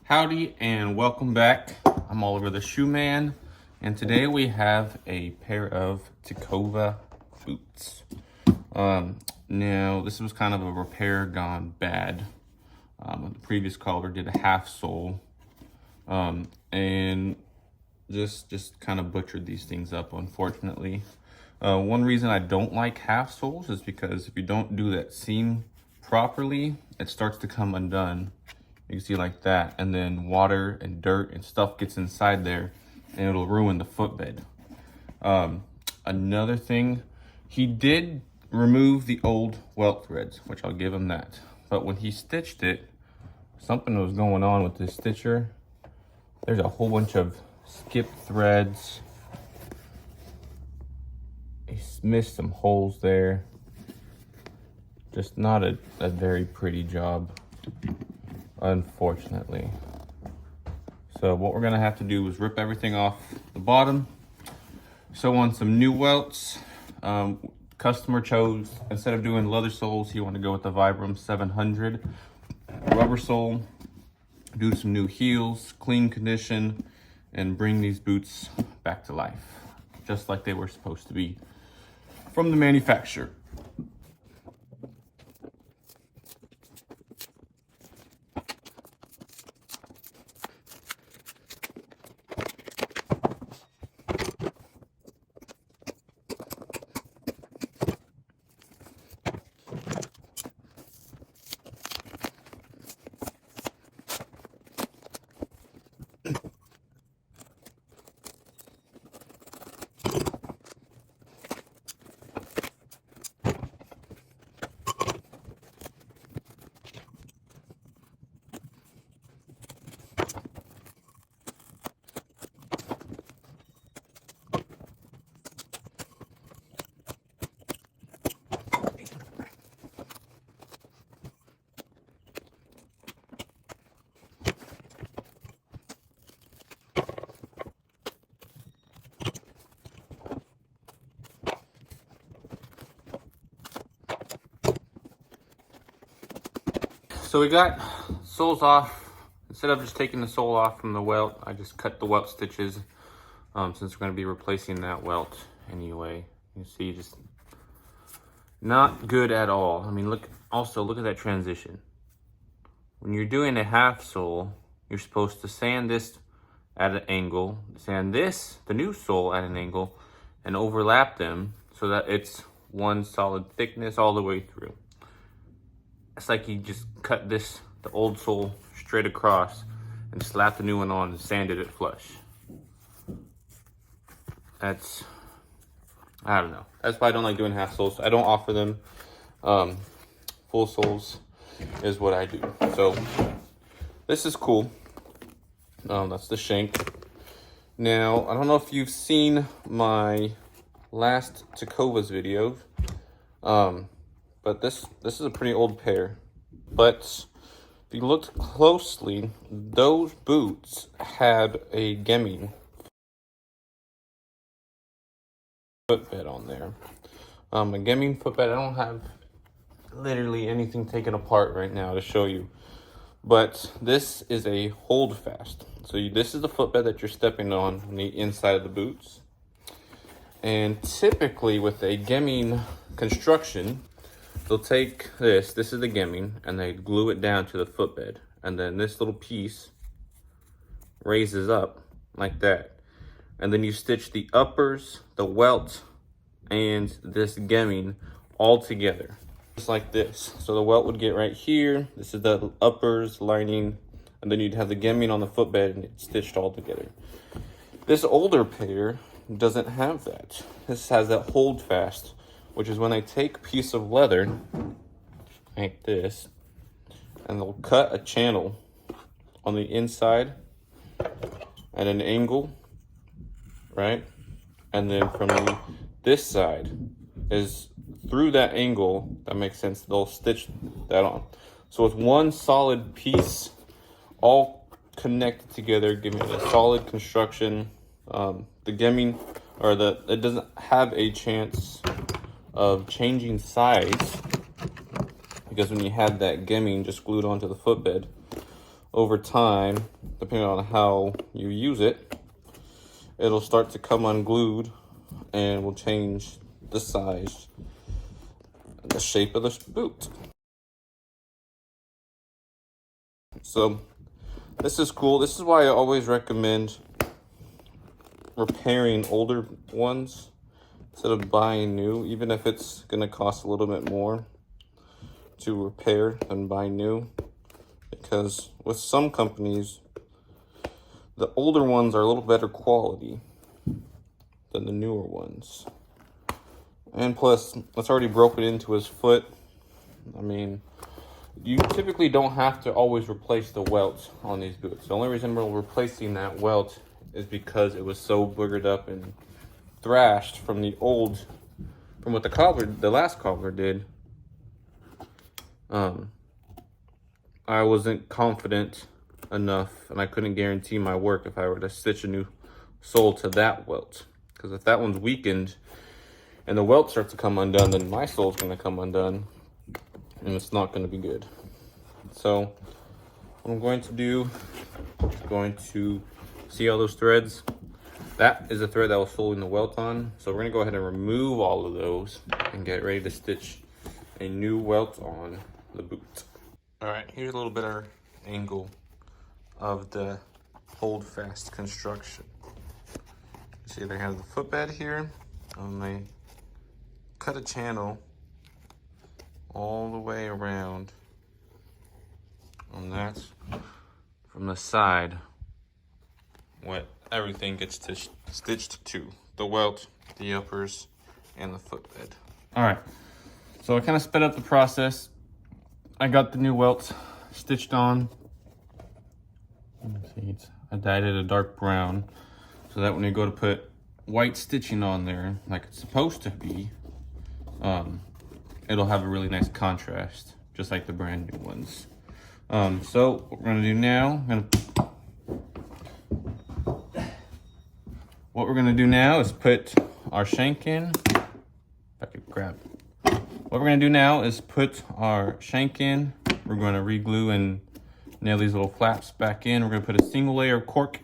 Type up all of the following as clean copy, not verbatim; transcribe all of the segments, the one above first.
Howdy and welcome back. I'm Oliver the Shoe Man, and today we have a pair of Tecova boots. Now this was kind of a repair gone bad. The previous caller did a half sole, and just kind of butchered these things up, unfortunately. One reason I don't like half soles is because if you don't do that seam properly, it starts to come undone. You can see like that, and then water and dirt and stuff gets inside there and it'll ruin the footbed. Another thing, he did remove the old welt threads, which I'll give him that. But when he stitched it, something was going on with this stitcher. There's a whole bunch of skipped threads. He missed some holes there. Just not a very pretty job, unfortunately. So what we're gonna have to do is rip everything off the bottom, sew on some new welts. Customer chose, instead of doing leather soles, he wanted to go with the Vibram 700 rubber sole, do some new heels, clean condition, and bring these boots back to life, just like they were supposed to be from the manufacturer. So we got soles off. Instead of just taking the sole off from the welt, I just cut the welt stitches, since we're going to be replacing that welt anyway. You see, just not good at all. I mean, look at that transition. When you're doing a half sole, you're supposed to sand this at an angle, sand this, the new sole, at an angle, and overlap them so that it's one solid thickness all the way through. It's like you just cut the old sole straight across and slap the new one on and sanded it flush. I don't know. That's why I don't like doing half soles. I don't offer them. Full soles is what I do. So this is cool. That's the shank. Now, I don't know if you've seen my last Tecovas videos. But this is a pretty old pair. But if you look closely, those boots had a Gemeen footbed on there. A Gemeen footbed. I don't have literally anything taken apart right now to show you. But this is a hold fast. So this is the footbed that you're stepping on the inside of the boots. And typically with a Gemeen construction, they'll take this is the Gemeen, and they glue it down to the footbed. And then this little piece raises up like that. And then you stitch the uppers, the welt, and this Gemeen all together. Just like this. So the welt would get right here. This is the uppers, lining, and then you'd have the Gemeen on the footbed and it's stitched all together. This older pair doesn't have that. This has that hold fast, which is when they take a piece of leather like this, and they'll cut a channel on the inside at an angle, right? And then from this side is through that angle, that makes sense, they'll stitch that on. So it's one solid piece, all connected together, giving it a solid construction. The Gemeen, it doesn't have a chance of changing size, because when you had that Gemeen just glued onto the footbed, over time, depending on how you use it, it'll start to come unglued and will change the size and the shape of the boot. So this is cool. This is why I always recommend repairing older ones instead of buying new, even if it's going to cost a little bit more to repair than buy new. Because with some companies, the older ones are a little better quality than the newer ones. And plus, it's already broken into his foot. I mean, you typically don't have to always replace the welt on these boots. The only reason we're replacing that welt is because it was so boogered up and thrashed from what the last cobbler did. I wasn't confident enough, and I couldn't guarantee my work if I were to stitch a new sole to that welt. Because if that one's weakened and the welt starts to come undone, then my sole's going to come undone, and it's not going to be good. So what I'm going to do is going to see all those threads. That is the thread that was holding the welt on. So we're going to go ahead and remove all of those and get ready to stitch a new welt on the boot. All right, here's a little better angle of the hold fast construction. See, they have the footbed here, and they cut a channel all the way around, and that's from the side what everything gets stitched to: the welt, the uppers, and the footbed. All right, so I kind of sped up the process. I got the new welt stitched on. I dyed it a dark brown so that when you go to put white stitching on there, like it's supposed to be, it'll have a really nice contrast, just like the brand new ones. So what we're gonna do now, is put our shank in. If I could grab. What we're gonna do now is put our shank in. We're gonna re-glue and nail these little flaps back in. We're gonna put a single layer of cork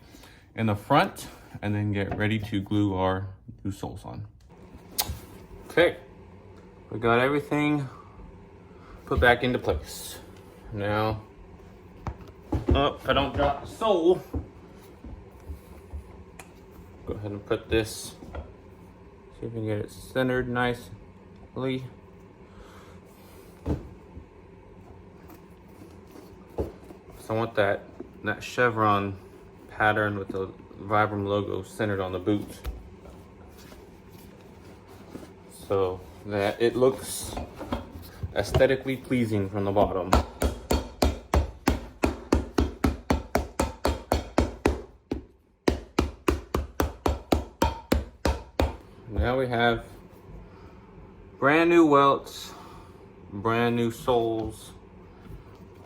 in the front and then get ready to glue our new soles on. Okay, we got everything put back into place. Now, I don't drop the sole. Go ahead and put this, see if we can get it centered nicely. So I want that chevron pattern with the Vibram logo centered on the boot, so that it looks aesthetically pleasing from the bottom. Now we have brand new welts, brand new soles,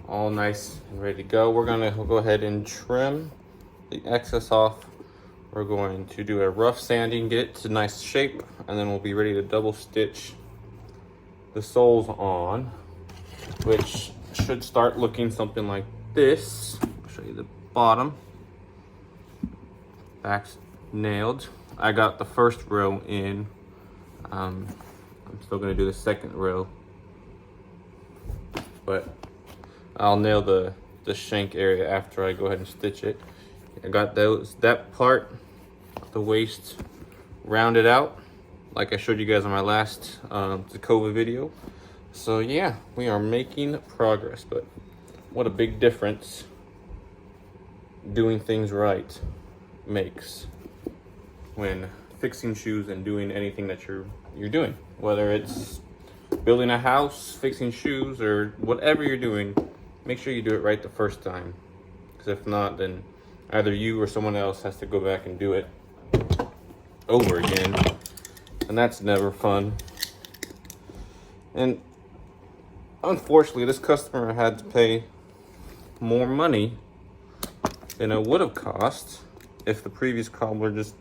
all nice and ready to go. We're gonna go ahead and trim the excess off. We're going to do a rough sanding, get it to nice shape, and then we'll be ready to double stitch the soles on, which should start looking something like this. I'll show you the bottom. Back's nailed. I got the first row in. I'm still gonna do the second row, but I'll nail the shank area after I go ahead and stitch it. I got that part, the waist, rounded out like I showed you guys on my last Tacova video. So yeah, we are making progress, but what a big difference doing things right makes when fixing shoes and doing anything that you're doing, whether it's building a house, fixing shoes, or whatever you're doing. Make sure you do it right the first time, because if not, then either you or someone else has to go back and do it over again, and that's never fun. And unfortunately, this customer had to pay more money than it would have cost if the previous cobbler just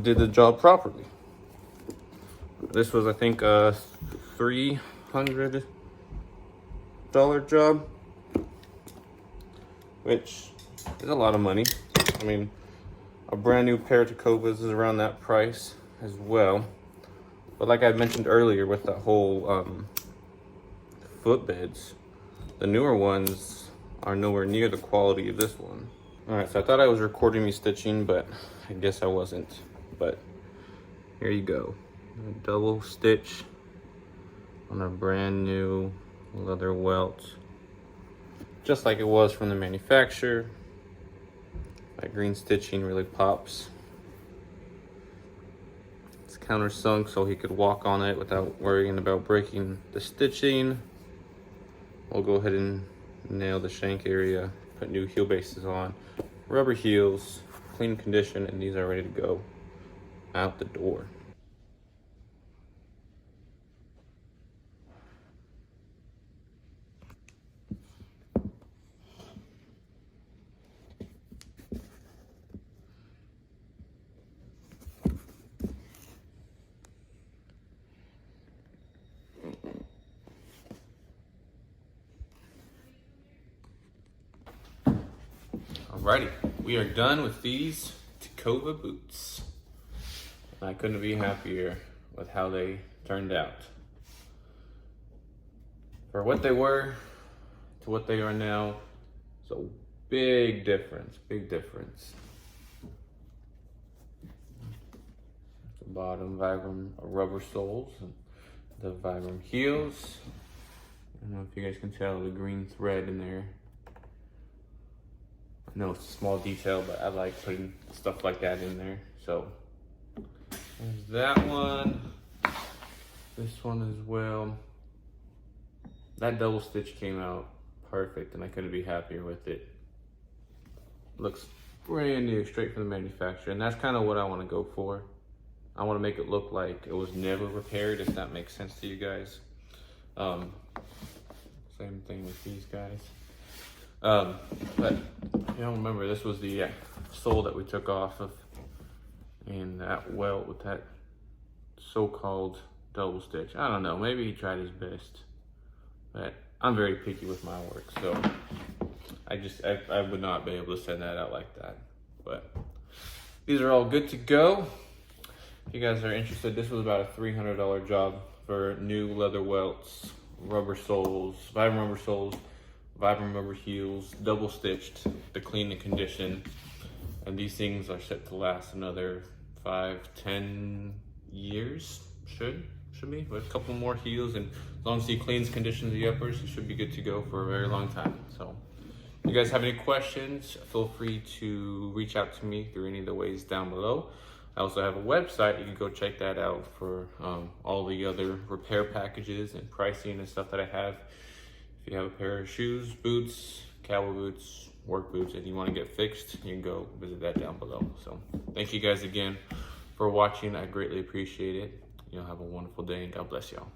did the job properly. This was, I think, a $300 job. which is a lot of money. I mean, a brand new pair of Tecovas is around that price as well. But like I mentioned earlier with that whole footbeds, the newer ones are nowhere near the quality of this one. All right, so I thought I was recording me stitching, but I guess I wasn't. But here you go, a double stitch on a brand new leather welt, just like it was from the manufacturer. That green stitching really pops. It's countersunk so he could walk on it without worrying about breaking the stitching. We'll go ahead and nail the shank area, put new heel bases on, rubber heels, clean condition, and these are ready to go out the door. Alrighty, we are done with these Tecova boots. I couldn't be happier with how they turned out. For what they were to what they are now, it's a big difference, big difference. The bottom Vibram rubber soles, and the Vibram heels. I don't know if you guys can tell the green thread in there. I know it's a small detail, but I like putting stuff like that in there. So there's that one. This one as well. That double stitch came out perfect, and I couldn't be happier with it. Looks brand new, straight from the manufacturer, and that's kind of what I want to go for. I want to make it look like it was never repaired, if that makes sense to you guys. Same thing with these guys. But you know, remember, this was the sole that we took off of, and that welt with that so-called double stitch. I don't know, maybe he tried his best, but I'm very picky with my work, so I would not be able to send that out like that. But these are all good to go. If you guys are interested, this was about a $300 job for new leather welts, rubber soles, Vibram rubber soles, Vibram rubber heels, double stitched to clean the condition. And these things are set to last another 5-10 years, should be, with a couple more heels, and as long as he cleans conditions the uppers, he should be good to go for a very long time. So if you guys have any questions, feel free to reach out to me through any of the ways down below. I also have a website, you can go check that out for all the other repair packages and pricing and stuff that I have. If you have a pair of shoes, boots, cowboy boots, work boots, and you want to get fixed, you can go visit that down below. So thank you guys again for watching. I greatly appreciate it. Have a wonderful day, and God bless y'all.